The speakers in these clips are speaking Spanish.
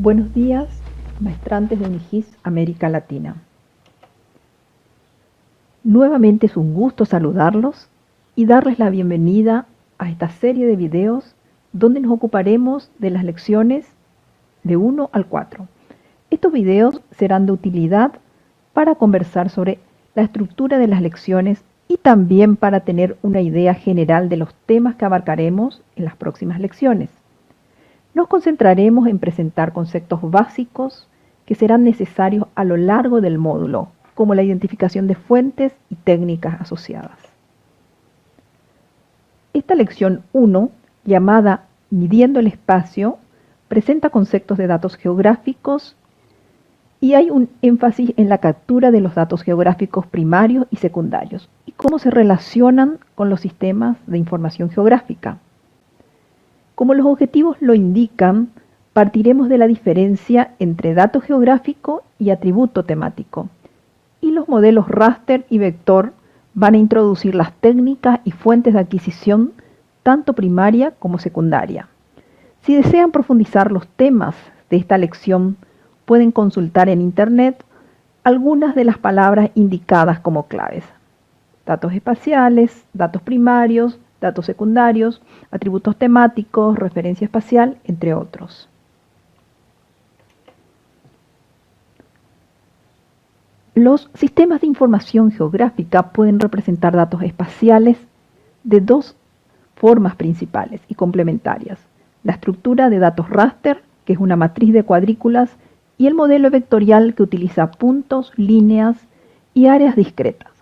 Buenos días, maestrantes de UNIGIS América Latina. Nuevamente es un gusto saludarlos y darles la bienvenida a esta serie de videos donde nos ocuparemos de las lecciones de 1 al 4. Estos videos serán de utilidad para conversar sobre la estructura de las lecciones y también para tener una idea general de los temas que abarcaremos en las próximas lecciones. Nos concentraremos en presentar conceptos básicos que serán necesarios a lo largo del módulo, como la identificación de fuentes y técnicas asociadas. Esta lección 1, llamada Midiendo el espacio, presenta conceptos de datos geográficos y hay un énfasis en la captura de los datos geográficos primarios y secundarios y cómo se relacionan con los sistemas de información geográfica. Como los objetivos lo indican, partiremos de la diferencia entre dato geográfico y atributo temático. Y los modelos raster y vector van a introducir las técnicas y fuentes de adquisición tanto primaria como secundaria. Si desean profundizar los temas de esta lección, pueden consultar en Internet algunas de las palabras indicadas como claves. Datos espaciales, datos primarios, datos secundarios, atributos temáticos, referencia espacial, entre otros. Los sistemas de información geográfica pueden representar datos espaciales de dos formas principales y complementarias. La estructura de datos raster, que es una matriz de cuadrículas, y el modelo vectorial que utiliza puntos, líneas y áreas discretas.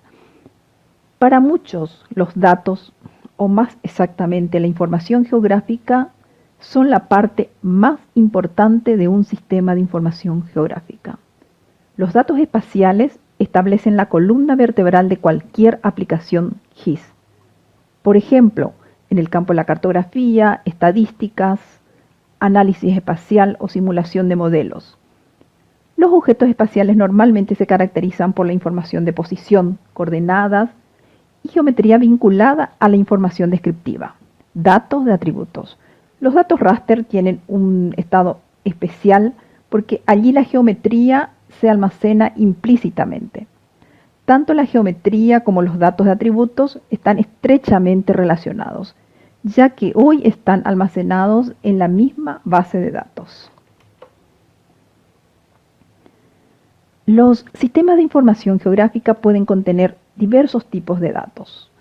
Para muchos, los datos, o más exactamente la información geográfica, son la parte más importante de un sistema de información geográfica. Los datos espaciales establecen la columna vertebral de cualquier aplicación GIS. Por ejemplo, en el campo de la cartografía, estadísticas, análisis espacial o simulación de modelos. Los objetos espaciales normalmente se caracterizan por la información de posición, coordenadas y geometría vinculada a la información descriptiva, datos de atributos. Los datos raster tienen un estado especial porque allí la geometría se almacena implícitamente. Tanto la geometría como los datos de atributos están estrechamente relacionados, ya que hoy están almacenados en la misma base de datos. Los sistemas de información geográfica pueden contener diversos tipos de datos,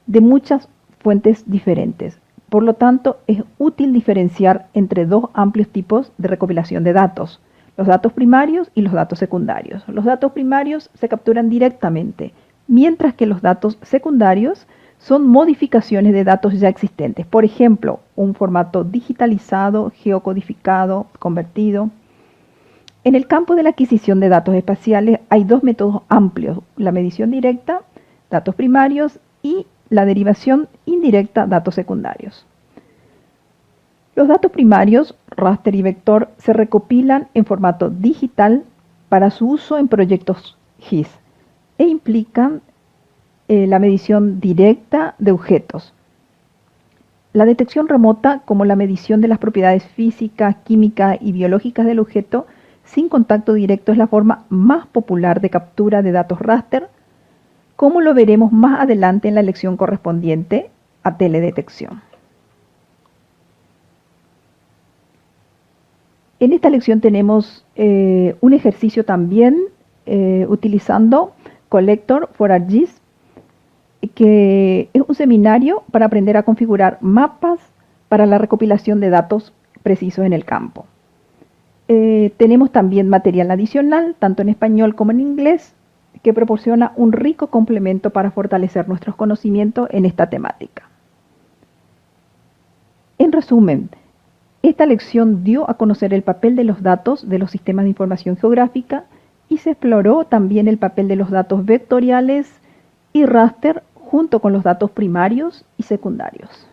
de muchas fuentes diferentes. Por lo tanto, es útil diferenciar entre dos amplios tipos de recopilación de datos, los datos primarios y los datos secundarios. Los datos primarios se capturan directamente, mientras que los datos secundarios son modificaciones de datos ya existentes. Por ejemplo, un formato digitalizado, geocodificado, convertido. En el campo de la adquisición de datos espaciales hay dos métodos amplios, la medición directa, datos primarios, y la derivación indirecta, datos secundarios. Los datos primarios, raster y vector, se recopilan en formato digital para su uso en proyectos GIS e implican la medición directa de objetos. La detección remota, como la medición de las propiedades físicas, químicas y biológicas del objeto, sin contacto directo, es la forma más popular de captura de datos raster, como lo veremos más adelante en la lección correspondiente a teledetección. En esta lección tenemos un ejercicio también utilizando Collector for ArcGIS, que es un seminario para aprender a configurar mapas para la recopilación de datos precisos en el campo. Tenemos también material adicional, tanto en español como en inglés, que proporciona un rico complemento para fortalecer nuestros conocimientos en esta temática. En resumen, esta lección dio a conocer el papel de los datos de los sistemas de información geográfica y se exploró también el papel de los datos vectoriales y raster junto con los datos primarios y secundarios.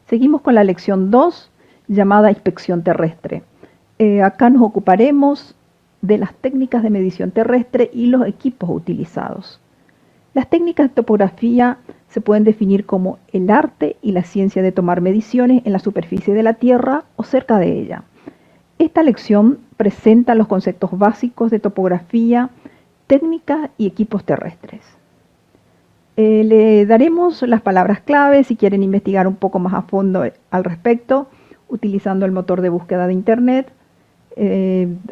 Seguimos con la lección 2, llamada inspección terrestre. Acá nos ocuparemos de las técnicas de medición terrestre y los equipos utilizados. Las técnicas de topografía se pueden definir como el arte y la ciencia de tomar mediciones en la superficie de la Tierra o cerca de ella. Esta lección presenta los conceptos básicos de topografía, técnicas y equipos terrestres. Le daremos las palabras clave si quieren investigar un poco más a fondo al respecto, utilizando el motor de búsqueda de Internet.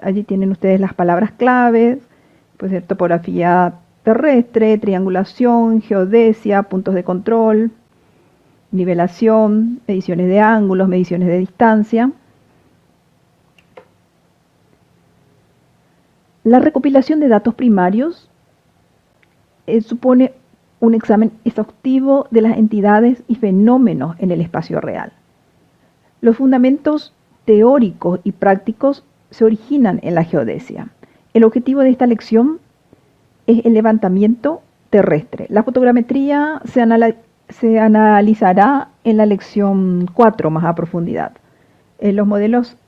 Allí tienen ustedes las palabras claves, puede ser topografía terrestre, triangulación, geodesia, puntos de control, nivelación, mediciones de ángulos, mediciones de distancia. La recopilación de datos primarios supone un examen exhaustivo de las entidades y fenómenos en el espacio real. Los fundamentos teóricos y prácticos se originan en la geodesia. El objetivo de esta lección es el levantamiento terrestre. La fotogrametría se analizará en la lección 4 más a profundidad. Los modelos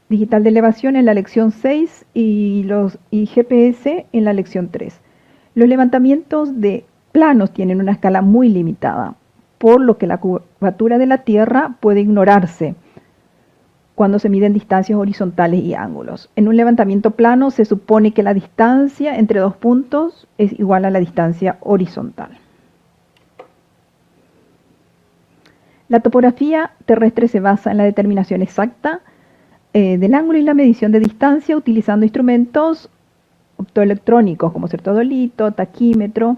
digital de elevación en la lección 6 y GPS en la lección 3. Los levantamientos de planos tienen una escala muy limitada, por lo que la curvatura de la Tierra puede ignorarse cuando se miden distancias horizontales y ángulos. En un levantamiento plano se supone que la distancia entre dos puntos es igual a la distancia horizontal. La topografía terrestre se basa en la determinación exacta del ángulo y la medición de distancia utilizando instrumentos optoelectrónicos como sertodolito, taquímetro,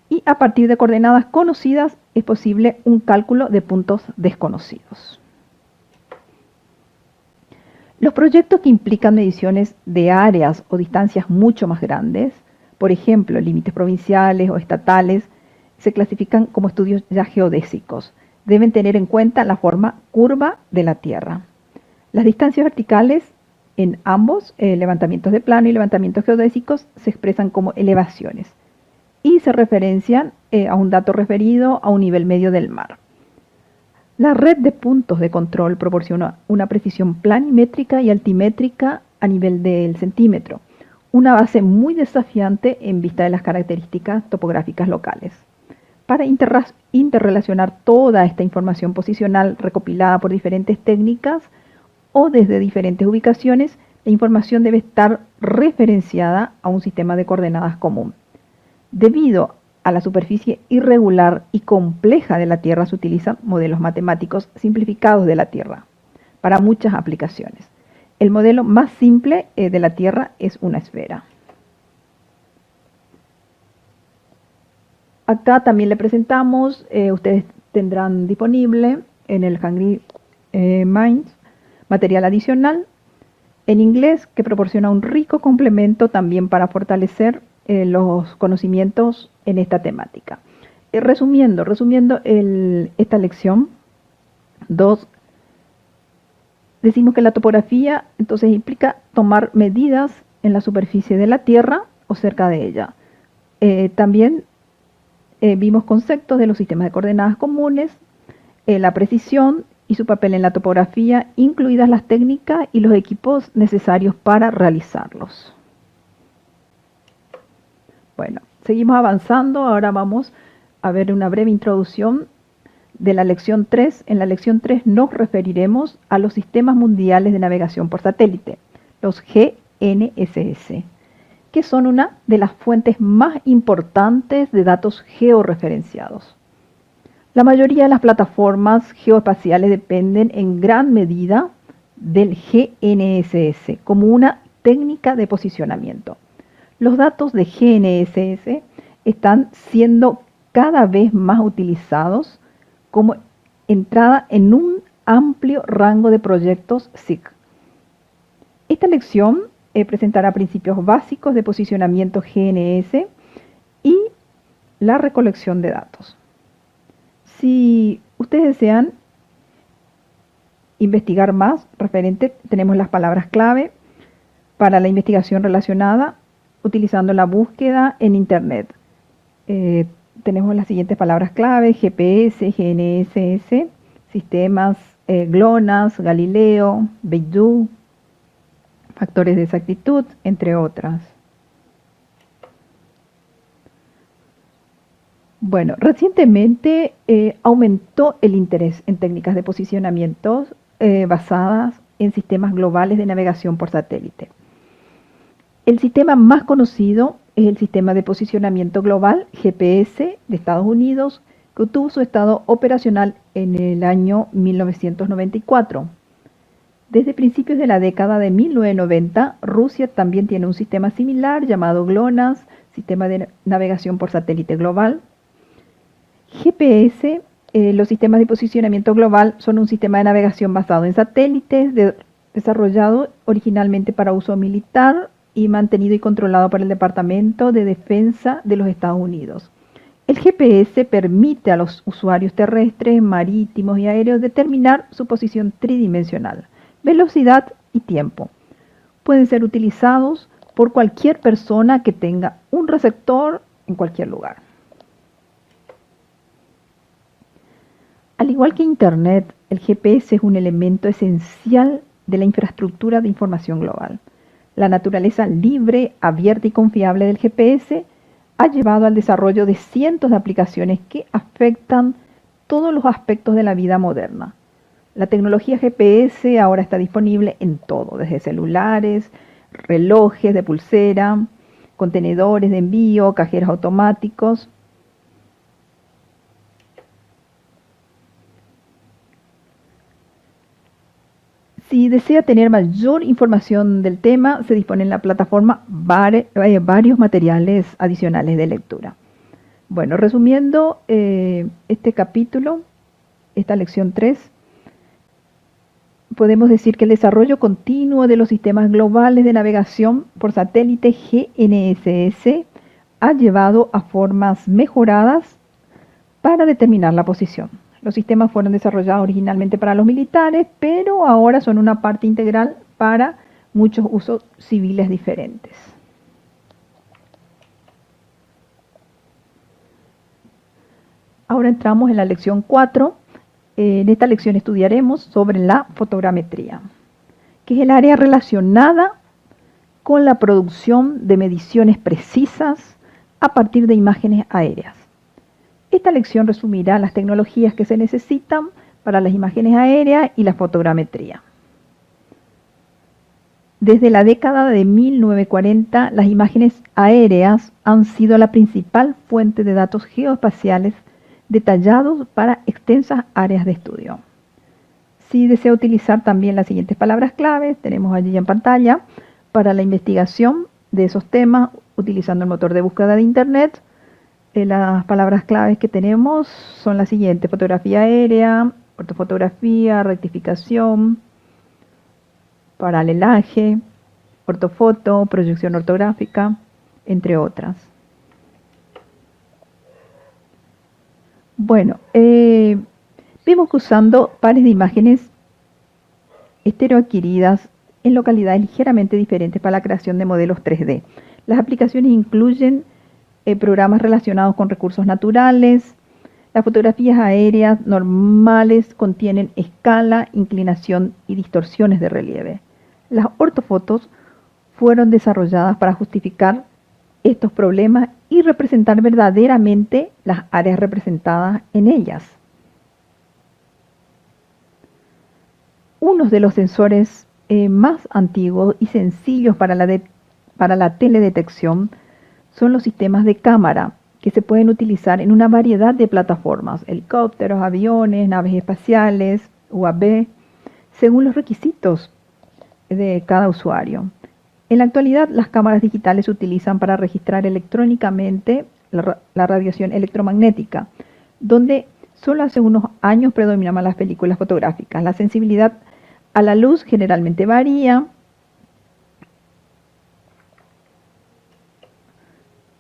y a partir de coordenadas conocidas es posible un cálculo de puntos desconocidos. Los proyectos que implican mediciones de áreas o distancias mucho más grandes, por ejemplo, límites provinciales o estatales, se clasifican como estudios ya geodésicos. Deben tener en cuenta la forma curva de la Tierra. Las distancias verticales en ambos, levantamientos de plano y levantamientos geodésicos, se expresan como elevaciones y se referencian a un dato referido a un nivel medio del mar. La red de puntos de control proporciona una precisión planimétrica y altimétrica a nivel del centímetro, una base muy desafiante en vista de las características topográficas locales. Para interrelacionar toda esta información posicional recopilada por diferentes técnicas o desde diferentes ubicaciones, la información debe estar referenciada a un sistema de coordenadas común. Debido a la superficie irregular y compleja de la Tierra se utilizan modelos matemáticos simplificados de la Tierra para muchas aplicaciones. El modelo más simple de la Tierra es una esfera. Acá también le presentamos, ustedes tendrán disponible en el Hungry Minds material adicional en inglés que proporciona un rico complemento también para fortalecer los conocimientos en esta temática. Resumiendo esta lección 2, decimos que la topografía entonces implica tomar medidas en la superficie de la Tierra o cerca de ella. También vimos conceptos de los sistemas de coordenadas comunes, la precisión y su papel en la topografía, incluidas las técnicas y los equipos necesarios para realizarlos. Bueno, seguimos avanzando. Ahora vamos a ver una breve introducción de la lección 3. En la lección 3 nos referiremos a los sistemas mundiales de navegación por satélite, los GNSS, que son una de las fuentes más importantes de datos georreferenciados. La mayoría de las plataformas geoespaciales dependen en gran medida del GNSS como una técnica de posicionamiento. Los datos de GNSS están siendo cada vez más utilizados como entrada en un amplio rango de proyectos SIG. Esta lección presentará principios básicos de posicionamiento GNSS y la recolección de datos. Si ustedes desean investigar más referente, tenemos las palabras clave para la investigación relacionada utilizando la búsqueda en Internet. Tenemos las siguientes palabras clave: GPS, GNSS, sistemas GLONASS, Galileo, Beidou, factores de exactitud, entre otras. Bueno, recientemente aumentó el interés en técnicas de posicionamiento basadas en sistemas globales de navegación por satélite. El sistema más conocido es el Sistema de Posicionamiento Global, GPS, de Estados Unidos, que obtuvo su estado operacional en el año 1994. Desde principios de la década de 1990, Rusia también tiene un sistema similar llamado GLONASS, Sistema de Navegación por Satélite Global. GPS, los sistemas de posicionamiento global son un sistema de navegación basado en satélites, desarrollado originalmente para uso militar y mantenido y controlado por el Departamento de Defensa de los Estados Unidos. El GPS permite a los usuarios terrestres, marítimos y aéreos determinar su posición tridimensional, velocidad y tiempo. Pueden ser utilizados por cualquier persona que tenga un receptor en cualquier lugar. Al igual que Internet, el GPS es un elemento esencial de la infraestructura de información global. La naturaleza libre, abierta y confiable del GPS ha llevado al desarrollo de cientos de aplicaciones que afectan todos los aspectos de la vida moderna. La tecnología GPS ahora está disponible en todo, desde celulares, relojes de pulsera, contenedores de envío, cajeros automáticos. Si desea tener mayor información del tema, se dispone en la plataforma varios materiales adicionales de lectura. Bueno, resumiendo este capítulo, esta lección 3, podemos decir que el desarrollo continuo de los sistemas globales de navegación por satélite GNSS ha llevado a formas mejoradas para determinar la posición. Los sistemas fueron desarrollados originalmente para los militares, pero ahora son una parte integral para muchos usos civiles diferentes. Ahora entramos en la lección 4. En esta lección estudiaremos sobre la fotogrametría, que es el área relacionada con la producción de mediciones precisas a partir de imágenes aéreas. Esta lección resumirá las tecnologías que se necesitan para las imágenes aéreas y la fotogrametría. Desde la década de 1940, las imágenes aéreas han sido la principal fuente de datos geoespaciales detallados para extensas áreas de estudio. Si desea utilizar también las siguientes palabras claves, tenemos allí en pantalla, para la investigación de esos temas, utilizando el motor de búsqueda de Internet. Las palabras claves que tenemos son las siguientes: fotografía aérea, ortofotografía, rectificación, paralelaje, ortofoto, proyección ortográfica, entre otras. Bueno, vemos que usando pares de imágenes estereoadquiridas en localidades ligeramente diferentes para la creación de modelos 3D. Las aplicaciones incluyen programas relacionados con recursos naturales. Las fotografías aéreas normales contienen escala, inclinación y distorsiones de relieve. Las ortofotos fueron desarrolladas para justificar estos problemas y representar verdaderamente las áreas representadas en ellas. Uno de los sensores más antiguos y sencillos para la teledetección son los sistemas de cámara, que se pueden utilizar en una variedad de plataformas: helicópteros, aviones, naves espaciales, UAV, según los requisitos de cada usuario. En la actualidad, las cámaras digitales se utilizan para registrar electrónicamente la radiación electromagnética, donde solo hace unos años predominaban las películas fotográficas. La sensibilidad a la luz generalmente varía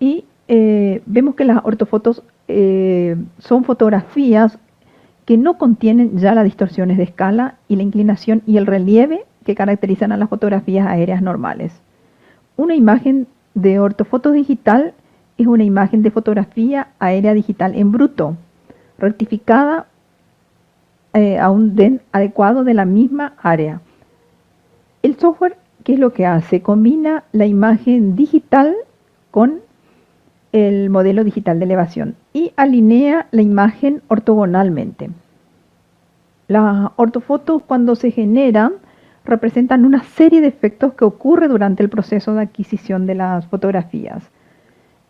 y vemos que las ortofotos son fotografías que no contienen ya las distorsiones de escala y la inclinación y el relieve que caracterizan a las fotografías aéreas normales. Una imagen de ortofoto digital es una imagen de fotografía aérea digital en bruto, rectificada a un DEN adecuado de la misma área. El software, ¿qué es lo que hace? Combina la imagen digital con el modelo digital de elevación y alinea la imagen ortogonalmente. Las ortofotos, cuando se generan, representan una serie de efectos que ocurre durante el proceso de adquisición de las fotografías.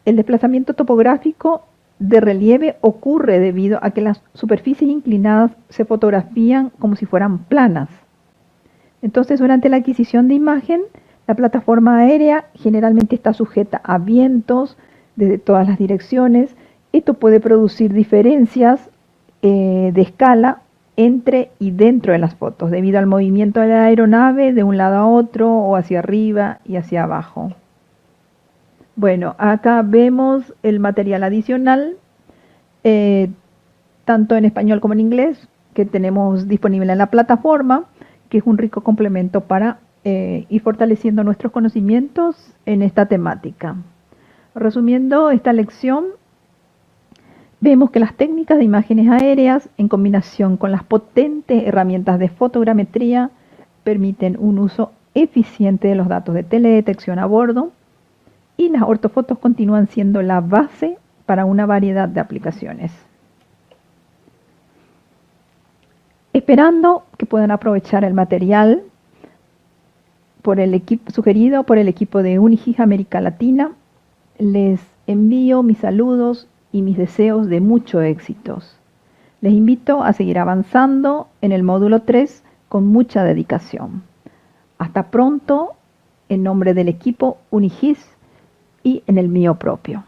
El desplazamiento topográfico de relieve ocurre debido a que las superficies inclinadas se fotografían como si fueran planas. Entonces, durante la adquisición de imagen, la plataforma aérea generalmente está sujeta a vientos desde todas las direcciones. Esto puede producir diferencias de escala entre y dentro de las fotos, debido al movimiento de la aeronave de un lado a otro o hacia arriba y hacia abajo. Bueno, acá vemos el material adicional, tanto en español como en inglés, que tenemos disponible en la plataforma, que es un rico complemento para ir fortaleciendo nuestros conocimientos en esta temática. Resumiendo esta lección, vemos que las técnicas de imágenes aéreas, en combinación con las potentes herramientas de fotogrametría, permiten un uso eficiente de los datos de teledetección a bordo, y las ortofotos continúan siendo la base para una variedad de aplicaciones. Esperando que puedan aprovechar el material sugerido por el equipo de Unigis América Latina, les envío mis saludos y mis deseos de muchos éxitos. Les invito a seguir avanzando en el módulo 3 con mucha dedicación. Hasta pronto, en nombre del equipo Unigis y en el mío propio.